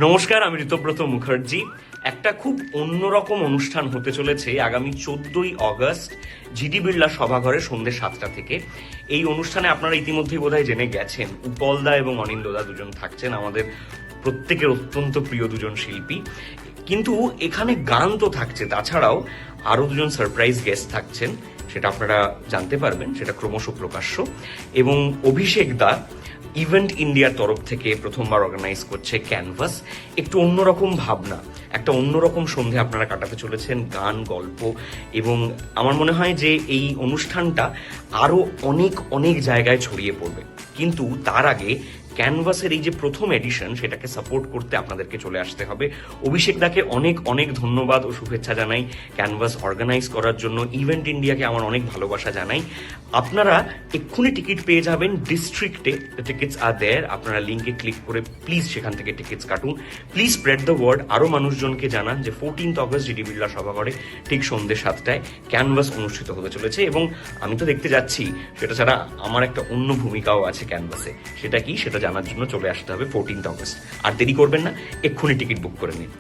নমস্কার, আমি ঋতব্রত মুখার্জি। একটা খুব অন্যরকম অনুষ্ঠান হতে চলেছে আগামী 14ই অগস্ট জিডি বিড়লা সভাঘরে সন্ধ্যে 7টা থেকে। এই অনুষ্ঠানে আপনারা ইতিমধ্যেই বোধহয় জেনে গেছেন, উপলদা এবং অনিন্দদা দুজন থাকছেন, আমাদের প্রত্যেকের অত্যন্ত প্রিয় দুজন শিল্পী। কিন্তু এখানে গান তো থাকছে, তাছাড়াও আরো দুজন সারপ্রাইজ গেস্ট থাকছেন, সেটা আপনারা জানতে পারবেন, সেটা ক্রমশ প্রকাশ্য। এবং অভিষেক দা ইভেন্ট ইন্ডিয়ার তরফ থেকে প্রথমবার অর্গানাইজ করছে ক্যানভাস। একটু অন্যরকম ভাবনা, একটা অন্যরকম সন্ধে আপনারা কাটাতে চলেছেন, গান, গল্প। এবং আমার মনে হয় যে এই অনুষ্ঠানটা আরো অনেক অনেক জায়গায় ছড়িয়ে পড়বে। কিন্তু তার আগে ক্যানভাসের এই যে প্রথম এডিশন, সেটাকে সাপোর্ট করতে আপনাদেরকে চলে আসতে হবে। অভিষেক দাকে অনেক অনেক ধন্যবাদ ও শুভেচ্ছা জানাই ক্যানভাস অর্গানাইজ করার জন্য। ইভেন্ট ইন্ডিয়াকে আমার অনেক ভালোবাসা জানাই। আপনারা এক্ষুনি টিকিট পেয়ে যাবেন ডিস্ট্রিক্টে, টিকিটস আর দেয়ার। আপনারা লিঙ্কে ক্লিক করে প্লিজ সেখান থেকে টিকিটস কাটুন। প্লিজ স্প্রেড দ্য ওয়ার্ড, আরও মানুষজনকে জানান যে 14th অগস্ট জিডি বিড়লা সভাঘরে ঠিক সন্ধ্যে 7টায় ক্যানভাস অনুষ্ঠিত হতে চলেছে। এবং আমি তো দেখতে যাচ্ছি, সেটা ছাড়া আমার একটা অন্য ভূমিকাও আছে ক্যানভাসে। সেটা কি, সেটা জানার জন্য চলে আসতে হবে 14th অগস্ট। আর দেরি করবেন না, এক্ষুনি টিকিট বুক করে নিন।